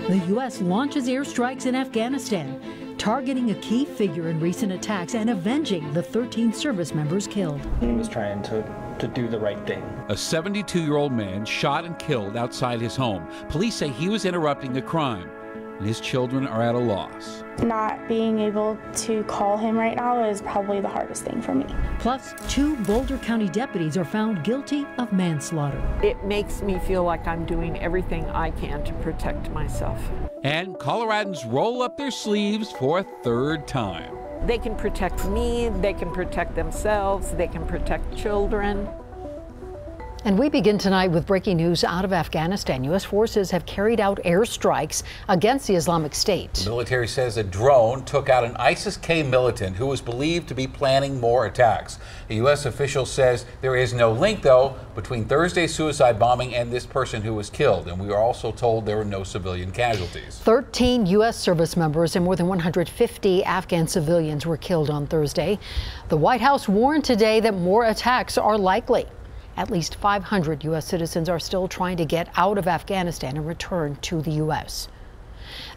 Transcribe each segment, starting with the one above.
The U.S. launches airstrikes in Afghanistan, targeting a key figure in recent attacks and avenging the 13 service members killed. He was trying to do the right thing. A 72-year-old man shot and killed outside his home. Police say he was interrupting a crime, and his children are at a loss. Not being able to call him right now is probably the hardest thing for me. Plus, 2 Boulder County deputies are found guilty of manslaughter. It makes me feel like I'm doing everything I can to protect myself. And Coloradans roll up their sleeves for a third time. They can protect me, they can protect themselves, they can protect children. And we begin tonight with breaking news out of Afghanistan. U.S. forces have carried out airstrikes against the Islamic State. The military says a drone took out an ISIS-K militant who was believed to be planning more attacks. A U.S. official says there is no link, though, between Thursday's suicide bombing and this person who was killed. And we are also told there were no civilian casualties. 13 U.S. service members and more than 150 Afghan civilians were killed on Thursday. The White House warned today that more attacks are likely. At least 500 U.S. citizens are still trying to get out of Afghanistan and return to the U.S.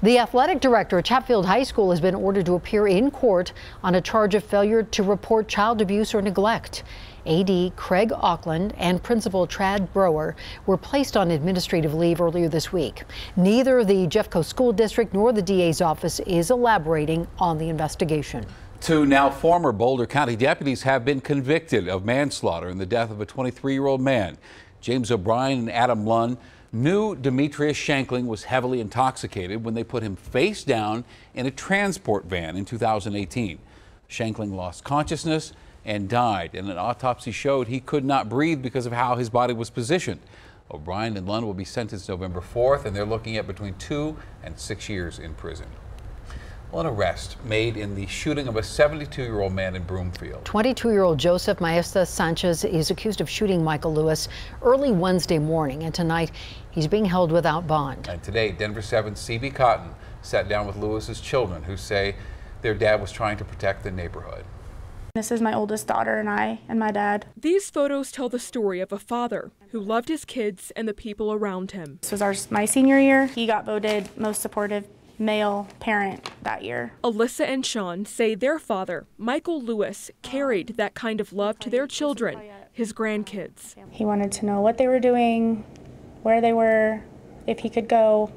The athletic director at Chatfield High School has been ordered to appear in court on a charge of failure to report child abuse or neglect. AD Craig Auckland and Principal Trad Brower were placed on administrative leave earlier this week. Neither the Jeffco School District nor the DA's office is elaborating on the investigation. 2 now former Boulder County deputies have been convicted of manslaughter in the death of a 23-year-old man. James O'Brien and Adam Lunn knew Demetrius Shankling was heavily intoxicated when they put him face down in a transport van in 2018. Shankling lost consciousness and died, and an autopsy showed he could not breathe because of how his body was positioned. O'Brien and Lunn will be sentenced November 4th, and they're looking at between 2 and 6 years in prison. Well, an arrest made in the shooting of a 72-year-old man in Broomfield. 22-year-old Joseph Maestas Sanchez is accused of shooting Michael Lewis early Wednesday morning, and tonight he's being held without bond. And today, Denver7 CB Cotton sat down with Lewis's children, who say their dad was trying to protect the neighborhood. This is my oldest daughter and I and my dad. These photos tell the story of a father who loved his kids and the people around him. This was my senior year. He got voted most supportive male parent that year. Alyssa and Sean say their father, Michael Lewis, carried that kind of love to their children, his grandkids. He wanted to know what they were doing, where they were, if he could go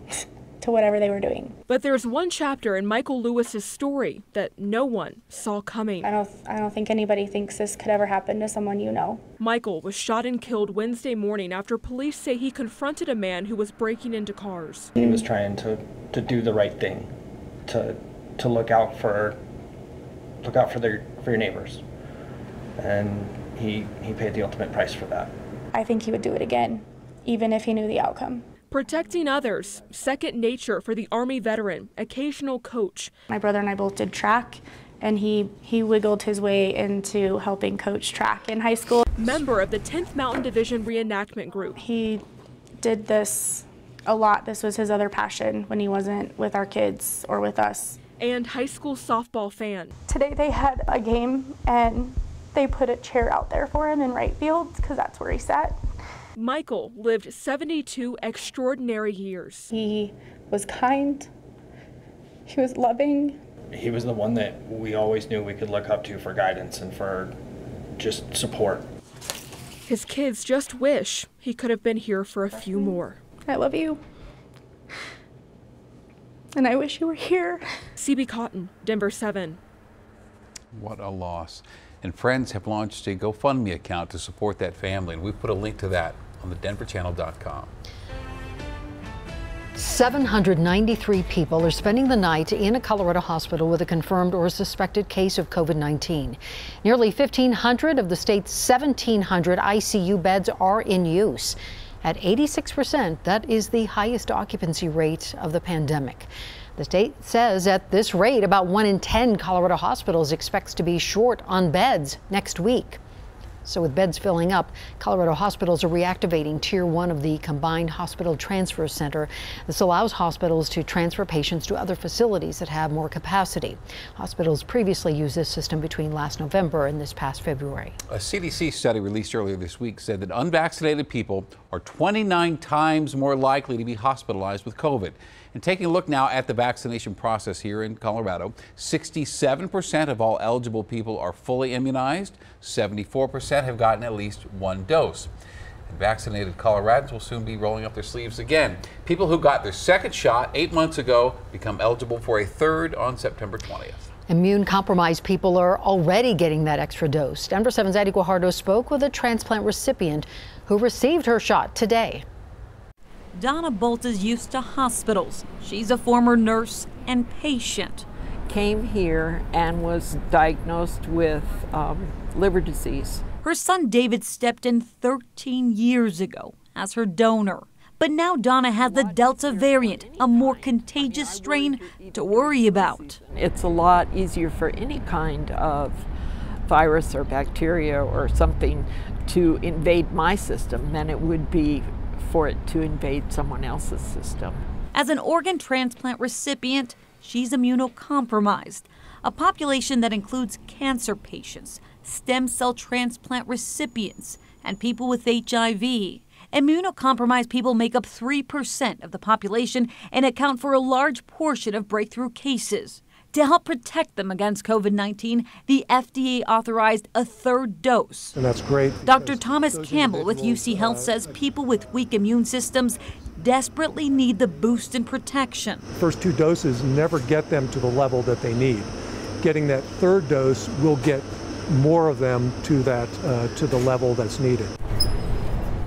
to whatever they were doing. But there's one chapter in Michael Lewis's story that no one saw coming. I don't think anybody thinks this could ever happen to someone you know. Michael was shot and killed Wednesday morning after police say he confronted a man who was breaking into cars. He was trying to do the right thing, to look out for your neighbors, and he paid the ultimate price for that. I think he would do it again, even if he knew the outcome. Protecting others, second nature for the Army veteran, occasional coach. My brother and I both did track, and he wiggled his way into helping coach track in high school. Member of the 10th Mountain Division reenactment group. He did this a lot. This was his other passion when he wasn't with our kids or with us. And high school softball fan. Today they had a game and they put a chair out there for him in right field because that's where he sat. Michael lived 72 extraordinary years. He was kind, he was loving. He was the one that we always knew we could look up to for guidance and for just support. His kids just wish he could have been here for a few more. I love you. And I wish you were here. CB Cotton, Denver7. What a loss. And friends have launched a GoFundMe account to support that family, and we've put a link to that on the denverchannel.com. 793 people are spending the night in a Colorado hospital with a confirmed or suspected case of COVID-19. Nearly 1,500 of the state's 1,700 ICU beds are in use. At 86%, that is the highest occupancy rate of the pandemic. The state says at this rate, about 1 in 10 Colorado hospitals expects to be short on beds next week. So with beds filling up, Colorado hospitals are reactivating Tier 1 of the Combined Hospital Transfer Center. This allows hospitals to transfer patients to other facilities that have more capacity. Hospitals previously used this system between last November and this past February. A CDC study released earlier this week said that unvaccinated people are 29 times more likely to be hospitalized with COVID. And taking a look now at the vaccination process here in Colorado, 67% of all eligible people are fully immunized. 74% have gotten at least one dose. And vaccinated Coloradans will soon be rolling up their sleeves again. People who got their second shot 8 months ago become eligible for a third on September 20th. Immune-compromised people are already getting that extra dose. Denver7's Addie Guajardo spoke with a transplant recipient who received her shot today. Donna Bolt is used to hospitals. She's a former nurse and patient. Came here and was diagnosed with liver disease. Her son David stepped in 13 years ago as her donor. But now Donna has the Delta variant, a more contagious strain to worry about. It's a lot easier for any kind of virus or bacteria or something to invade my system than it would be for it to invade someone else's system. As an organ transplant recipient, she's immunocompromised, a population that includes cancer patients, stem cell transplant recipients, and people with HIV. Immunocompromised people make up 3% of the population and account for a large portion of breakthrough cases. To help protect them against COVID-19, the FDA authorized a third dose. And that's great. Dr. Thomas Campbell with UC Health says people with weak immune systems desperately need the boost in protection. First two doses never get them to the level that they need. Getting that third dose will get more of them to the level that's needed.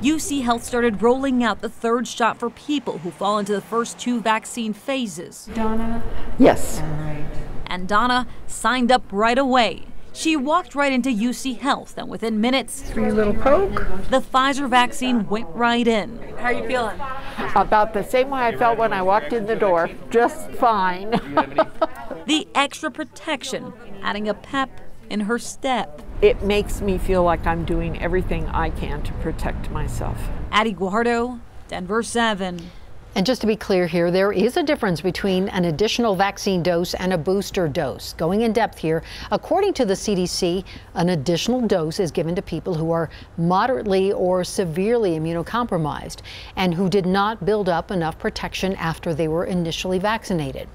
UC Health started rolling out the third shot for people who fall into the first two vaccine phases. Donna? Yes. All right. And Donna signed up right away. She walked right into UC Health, and within minutes, For your little poke? the Pfizer vaccine went right in. How are you feeling? About the same way I felt when I walked in the door, just fine. The extra protection, adding a pep in her step. It makes me feel like I'm doing everything I can to protect myself. Addie Guajardo, Denver7. And just to be clear here, there is a difference between an additional vaccine dose and a booster dose. Going in depth here, according to the CDC, an additional dose is given to people who are moderately or severely immunocompromised and who did not build up enough protection after they were initially vaccinated.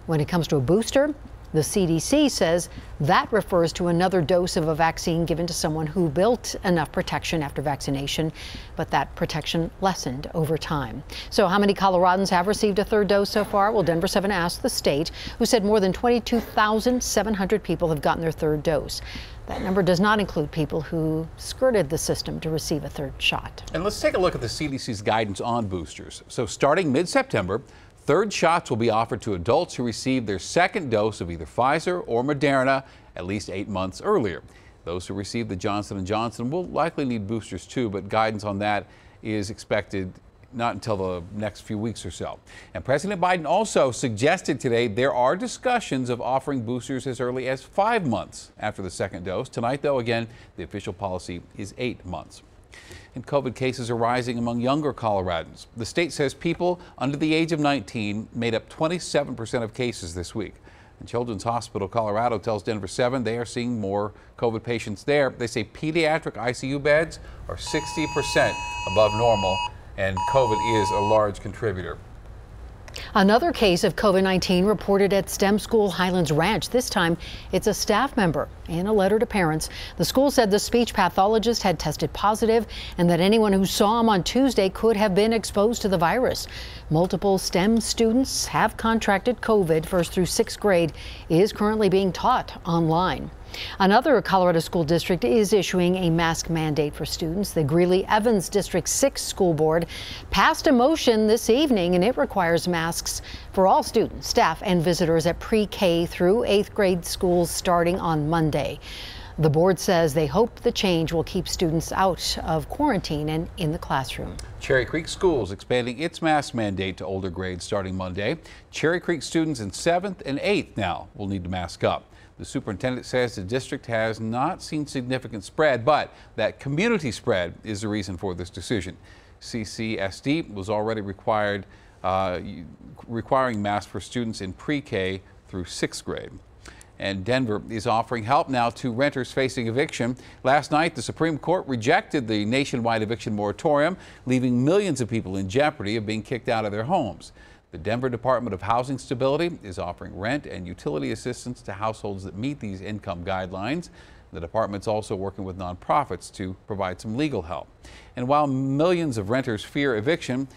When it comes to a booster, the CDC says that refers to another dose of a vaccine given to someone who built enough protection after vaccination, but that protection lessened over time. So how many Coloradans have received a third dose so far? Well, Denver7 asked the state, who said more than 22,700 people have gotten their third dose. That number does not include people who skirted the system to receive a third shot. And let's take a look at the CDC's guidance on boosters. So starting mid-September, third shots will be offered to adults who received their second dose of either Pfizer or Moderna at least 8 months earlier. Those who received the Johnson & Johnson will likely need boosters too, but guidance on that is expected not until the next few weeks or so. And President Biden also suggested today there are discussions of offering boosters as early as 5 months after the second dose. Tonight, though, again, the official policy is 8 months. And COVID cases are rising among younger Coloradans. The state says people under the age of 19 made up 27% of cases this week. And Children's Hospital Colorado tells Denver7 they are seeing more COVID patients there. They say pediatric ICU beds are 60% above normal, and COVID is a large contributor. Another case of COVID-19 reported at STEM School Highlands Ranch. This time, it's a staff member. In a letter to parents, the school said the speech pathologist had tested positive and that anyone who saw him on Tuesday could have been exposed to the virus. Multiple STEM students have contracted COVID. First through sixth grade is currently being taught online. Another Colorado school district is issuing a mask mandate for students. The Greeley-Evans District 6 School Board passed a motion this evening, and it requires masks for all students, staff, and visitors at pre-K through 8th grade schools starting on Monday. The board says they hope the change will keep students out of quarantine and in the classroom. Cherry Creek Schools expanding its mask mandate to older grades starting Monday. Cherry Creek students in 7th and 8th now will need to mask up. The superintendent says the district has not seen significant spread, but that community spread is the reason for this decision. CCSD was already requiring masks for students in pre-K through 6th grade. And Denver is offering help now to renters facing eviction. Last night, the Supreme Court rejected the nationwide eviction moratorium, leaving millions of people in jeopardy of being kicked out of their homes. The Denver Department of Housing Stability is offering rent and utility assistance to households that meet these income guidelines. The department's also working with nonprofits to provide some legal help. And while millions of renters fear eviction,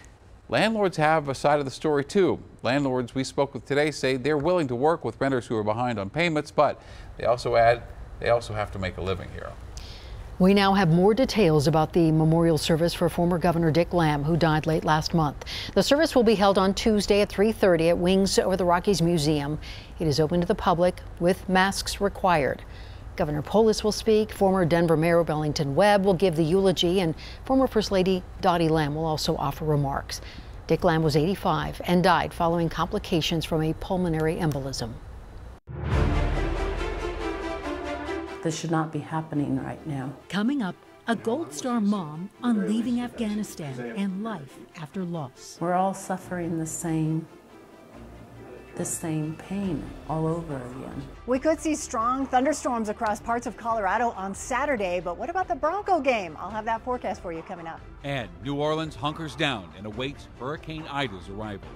landlords have a side of the story too. Landlords we spoke with today say they're willing to work with renters who are behind on payments, but they also add they also have to make a living here. We now have more details about the memorial service for former Governor Dick Lamb, who died late last month. The service will be held on Tuesday at 3:30 at Wings Over the Rockies Museum. It is open to the public with masks required. Governor Polis will speak, former Denver Mayor Wellington Webb will give the eulogy, and former First Lady Dottie Lamb will also offer remarks. Dick Lamb was 85 and died following complications from a pulmonary embolism. This should not be happening right now. Coming up, a Gold Star mom on leaving Afghanistan and life after loss. We're all suffering the same pain all over again. We could see strong thunderstorms across parts of Colorado on Saturday, but what about the Bronco game? I'll have that forecast for you coming up. And New Orleans hunkers down and awaits Hurricane Ida's arrival.